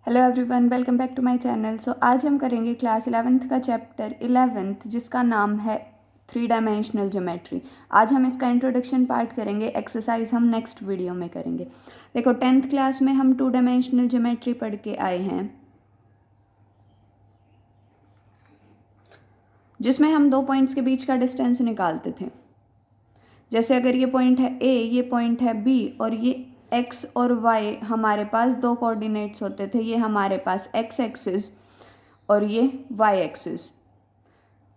Hello everyone, welcome back to my channel. So आज हम करेंगे क्लास 11th का चैप्टर 11th जिसका नाम है 3 डायमेंशनल ज्योमेट्री। आज हम इसका इंट्रोडक्शन पार्ट करेंगे, एक्सरसाइज हम नेक्स्ट वीडियो में करेंगे। देखो 10th क्लास में हम 2 डायमेंशनल ज्योमेट्री पढ़ के आए हैं, जिसमें हम दो पॉइंट्स के बीच का डिस्टेंस निकालते थे। जैसे अगर ये पॉइंट है ए, ये पॉइंट है बी और ये एक्स और वाई हमारे पास दो कोऑर्डिनेट्स होते थे। ये हमारे पास एक्स एक्सिस और ये वाई एक्सिस,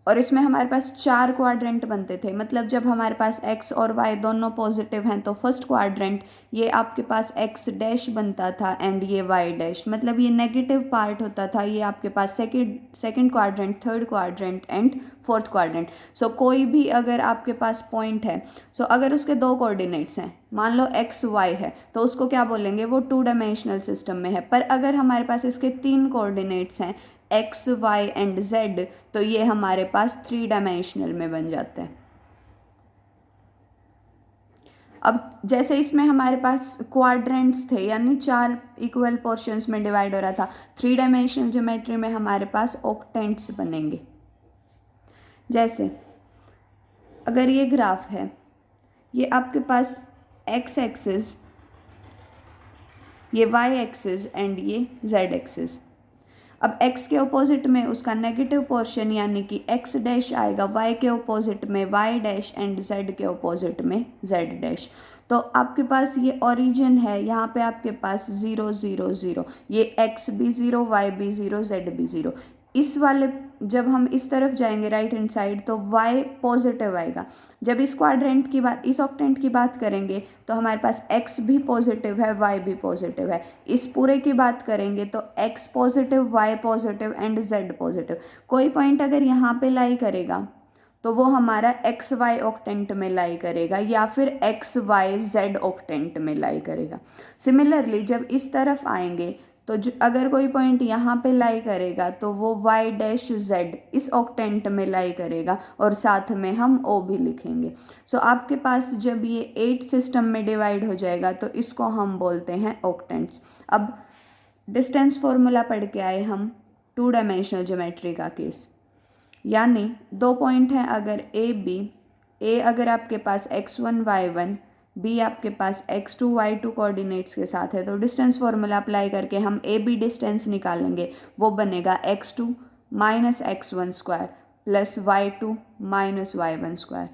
और इसमें हमारे पास 4 क्वाड्रेंट बनते थे। मतलब जब हमारे पास एक्स और वाई दोनों पॉजिटिव हैं तो फर्स्ट क्वाड्रेंट ये आपके पास एक्स डैश बनता था एंड ये वाई डैश, मतलब ये नेगेटिव पार्ट होता था। ये आपके पास second quadrant, third quadrant and fourth quadrant. So कोई भी अगर आपके पास पॉइंट है, सो अगर उसके दो कोऑर्डिनेट्स हैं, मान लो एक्स वाई है, तो उसको क्या बोलेंगे, वो 2 डायमेंशनल सिस्टम में है। पर अगर हमारे पास इसके 3 कोऑर्डिनेट्स हैं, एक्स वाई एंड जेड, तो ये हमारे पास 3 डायमेंशनल में बन जाता है। अब जैसे इसमें हमारे पास क्वाड्रेंट्स थे, यानी 4 इक्वल पोर्शंस में डिवाइड हो रहा था। 3 डायमेंशनल ज्योमेट्री में हमारे पास ऑक्टेंट्स बनेंगे। जैसे अगर ये ग्राफ है, ये आपके पास एक्स एक्सिस, ये वाई एक्सिस एंड ये जेड एक्सिस। अब x के अपोजिट में उसका नेगेटिव पोर्शन यानी कि x डैश आएगा, y के अपोजिट में y डैश एंड z के अपोजिट में z डैश। तो आपके पास ये ओरिजिन है, यहाँ पे आपके पास 0 0 0, ये x भी 0, y भी 0, z भी 0। इस वाले जब हम इस तरफ जाएंगे राइट हैंड साइड, तो y पॉजिटिव आएगा। जब इस क्वाड्रेंट की बात, इस ऑक्टेंट की बात करेंगे, तो हमारे पास x भी पॉजिटिव है, y भी पॉजिटिव है। इस पूरे की बात करेंगे तो x positive, y positive and z positive. कोई पॉइंट अगर यहाँ पे लाई करेगा तो वो हमारा एक्स वाई ऑक्टेंट में लाई करेगा, या फिर एक्स वाई जेड ऑक्टेंट में लाई करेगा। सिमिलरली जब इस तरफ आएंगे तो अगर कोई पॉइंट यहाँ पे लाई करेगा तो वो वाई डैश जेड इस ऑक्टेंट में लाई करेगा, और साथ में हम ओ भी लिखेंगे। सो आपके पास जब ये 8 सिस्टम में डिवाइड हो जाएगा तो इसको हम बोलते हैं ऑक्टेंट्स। अब डिस्टेंस फॉर्मूला पढ़ के आए हम 2 डायमेंशनल ज्योमेट्री का केस, यानी दो पॉइंट हैं अगर ए बी, ए अगर आपके पास x1 y1, बी आपके पास x2 y2 कोऑर्डिनेट्स के साथ है, तो डिस्टेंस फॉर्मूला अप्लाई करके हम ए बी डिस्टेंस निकालेंगे। वो बनेगा x2 minus x1 square plus y2 minus y1 square.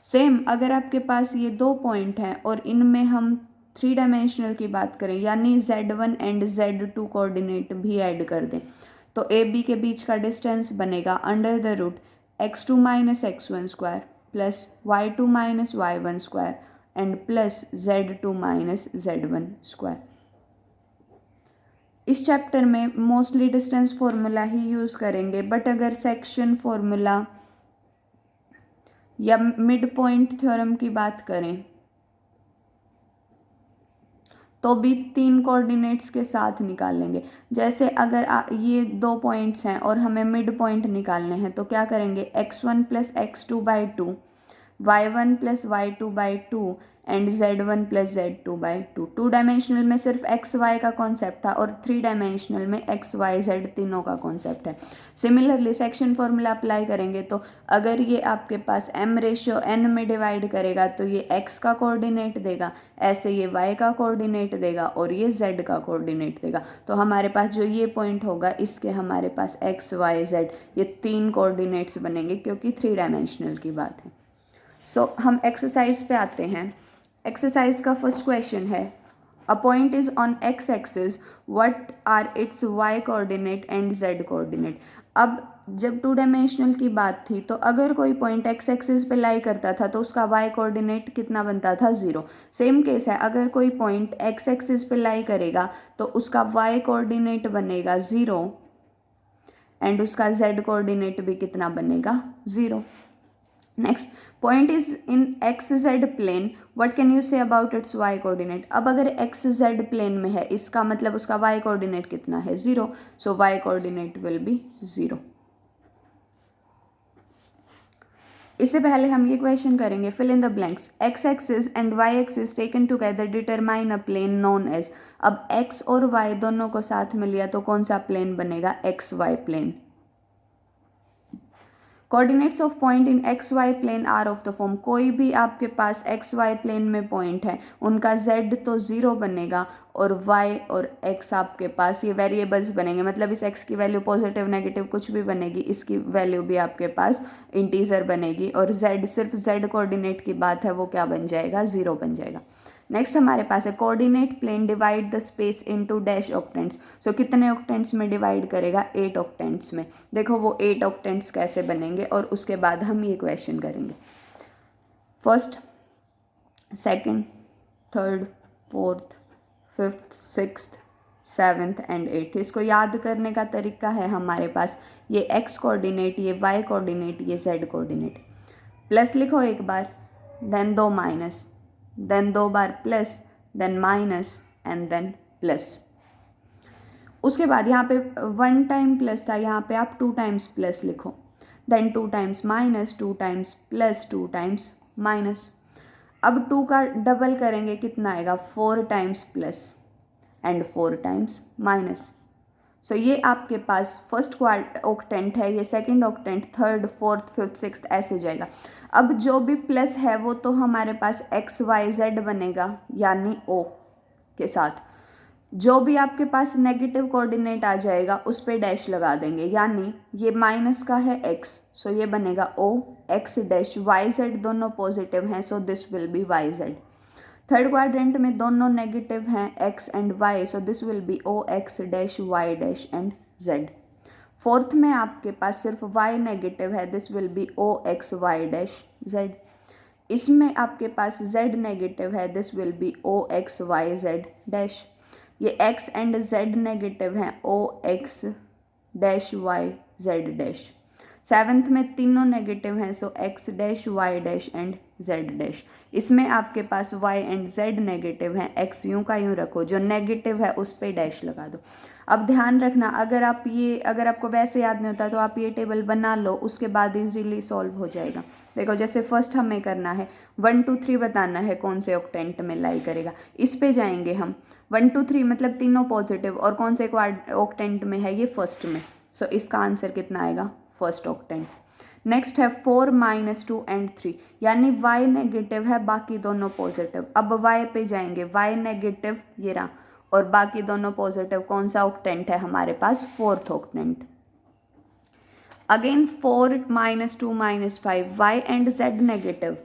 Same अगर आपके पास ये दो पॉइंट हैं और इनमें हम 3 डायमेंशनल की बात करें, यानी z1 एंड z2 कोऑर्डिनेट भी ऐड कर दें, तो ए बी के बीच का डिस्टेंस बनेगा under the root x2 minus x1 square plus y2 minus y1 square and plus z2 minus z1 square. इस चैप्टर में मोस्टली डिस्टेंस फॉर्मूला ही यूज़ करेंगे, बट अगर सेक्शन फॉर्मूला या मिड पॉइंट थ्योरम की बात करें तो भी 3 कोऑर्डिनेट्स के साथ निकालेंगे। जैसे अगर ये दो पॉइंट्स हैं और हमें मिड पॉइंट निकालने हैं, तो क्या करेंगे, x1 plus x2/2, y1 plus y2/2 and z1 plus z2/2। 2 dimensional में सिर्फ एक्स वाई का कॉन्सेप्ट था और 3 डायमेंशनल में एक्स वाई जेड तीनों का कॉन्सेप्ट है। सिमिलरली सेक्शन फॉर्मूला अप्लाई करेंगे तो अगर ये आपके पास m/n में डिवाइड करेगा तो ये x का कोऑर्डिनेट देगा, ऐसे ये y का कोऑर्डिनेट देगा और ये z का कोऑर्डिनेट देगा। तो हमारे पास जो ये पॉइंट होगा, इसके हमारे पास x y z ये 3 कोऑर्डिनेट्स बनेंगे, क्योंकि 3 डायमेंशनल की बात है। सो हम एक्सरसाइज पे आते हैं। एक्सरसाइज का फर्स्ट क्वेश्चन है, a point is on x axis, what are its y coordinate and z coordinate. अब जब 2 डायमेंशनल की बात थी, तो अगर कोई पॉइंट एक्स एक्सिस पे लाई करता था तो उसका वाई कोऑर्डिनेट कितना बनता था, 0। सेम केस है, अगर कोई पॉइंट एक्स एक्सिस पे लाई करेगा तो उसका वाई कोऑर्डिनेट बनेगा 0 एंड उसका जेड कोऑर्डिनेट भी कितना बनेगा, 0। Next, point is in x z plane, what can you say about its y coordinate. अब अगर एक्स जेड प्लेन में है, इसका मतलब उसका वाई कोऑर्डिनेट कितना है, 0। So y coordinate will be 0। इससे पहले हम ये क्वेश्चन करेंगे, fill in the blanks, x axis and y axis taken together determine a plane known as. अब एक्स और वाई दोनों को साथ में लिया तो कौन सा प्लेन बनेगा, x y plane. Coordinates of point in x y plane are of the form, कोई भी आपके पास एक्स वाई प्लेन में पॉइंट है उनका जेड तो ज़ीरो बनेगा और वाई और एक्स आपके पास ये वेरिएबल्स बनेंगे, मतलब इस एक्स की वैल्यू पॉजिटिव नेगेटिव कुछ भी बनेगी, इसकी वैल्यू भी आपके पास इंटीजर बनेगी, और जेड सिर्फ जेड कोऑर्डिनेट की बात है वो क्या बन जाएगा, ज़ीरो बन जाएगा। नेक्स्ट हमारे पास है coordinate plane divide the space into dash octants. So कितने ऑक्टेंट्स में डिवाइड करेगा, 8 ऑक्टेंट्स में। देखो वो 8 ऑक्टेंट्स कैसे बनेंगे और उसके बाद हम ये क्वेश्चन करेंगे। First, second, third, fourth, fifth, sixth, seventh and eighth. इसको याद करने का तरीका है हमारे पास, ये एक्स कोऑर्डिनेट, ये वाई कोऑर्डिनेट, ये जेड कोऑर्डिनेट। प्लस लिखो एक बार, देन 2 माइनस, देन 2 बार plus, then minus and then plus. उसके बाद यहाँ पे 1 टाइम प्लस था, यहाँ पे आप 2 टाइम्स प्लस लिखो, then 2 times minus, 2 times plus, 2 times minus. अब 2 का डबल करेंगे कितना आएगा, 4 times plus and 4 times minus. So ये आपके पास फर्स्ट ऑक्टेंट है, ये second octant, third, fourth, fifth, sixth ऐसे जाएगा। अब जो भी प्लस है वो तो हमारे पास एक्स वाई जेड बनेगा यानी ओ के साथ, जो भी आपके पास नेगेटिव कोऑर्डिनेट आ जाएगा उस पे डैश लगा देंगे, यानी ये माइनस का है एक्स, सो ये बनेगा O x dash, Y z दोनों पॉजिटिव हैं so this will be y z. Third quadrant में दोनों नेगेटिव हैं x and y, so this will be O x dash Y dash and z. Fourth में आपके पास सिर्फ वाई नेगेटिव है, this will be O x y dash z. इसमें आपके पास जेड नेगेटिव है, this will be O x y Z dash. ये एक्स एंड जेड नेगेटिव हैं, ओ x dash Y Z dash. Seventh में तीनों नेगेटिव हैं, so X dash Y dash and Z dash. इसमें आपके पास वाई एंड जेड नेगेटिव हैं, एक्स यूं का यूं रखो, जो नेगेटिव है उस पर डैश लगा दो। अब ध्यान रखना, अगर आपको वैसे याद नहीं होता तो आप ये टेबल बना लो, उसके बाद इजीली सॉल्व हो जाएगा। देखो जैसे फर्स्ट हमें करना है 1 2 3 बताना है कौन से ऑक्टेंट में लाई करेगा, इस पे जाएंगे हम। 1 2 3 मतलब तीनों पॉजिटिव, और कौन से ऑक्टेंट में है, ये फर्स्ट में, सो इसका आंसर कितना आएगा, फर्स्ट ऑक्टेंट। नेक्स्ट है 4 माइनस 2 एंड 3, यानी y नेगेटिव है बाकी दोनों पॉजिटिव। अब y पे जाएंगे, y नेगेटिव ये रहा और बाकी दोनों पॉजिटिव, कौन सा ऑक्टेंट है हमारे पास, fourth octant. Again 4 minus 2 minus 5, y and z negative,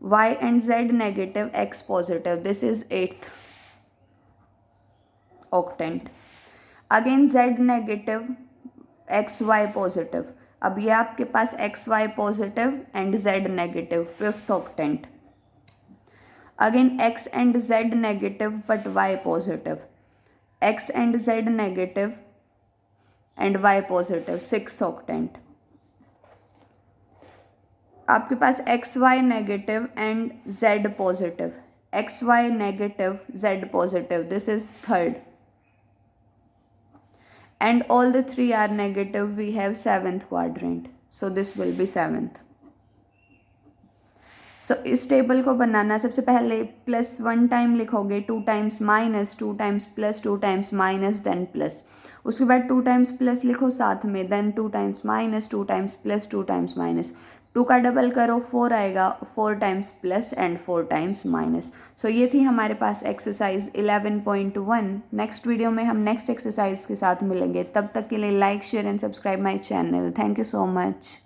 y and z negative, x positive, this is 8th octant. Again z negative, x y positive, अब ये आपके पास x y positive and Z negative, fifth octant. Again x and Z negative but y positive, x and Z negative and y positive, sixth octant. आपके पास x y negative and z positive, x y negative z positive, this is third. And all the three are negative, we have 7th quadrant, so this will be 7th. So इस table को बनाना, सबसे पहले plus 1 time लिखोगे, 2 times minus, 2 times plus, 2 times minus then plus. उसके बाद 2 times plus लिखो साथ में, then 2 times minus, 2 times plus, 2 times minus. 2 का डबल करो 4 आएगा, 4 times plus and 4 times minus. So ये थी हमारे पास एक्सरसाइज 11.1। नेक्स्ट वीडियो में हम नेक्स्ट एक्सरसाइज के साथ मिलेंगे, तब तक के लिए like share and subscribe my channel. Thank you so much.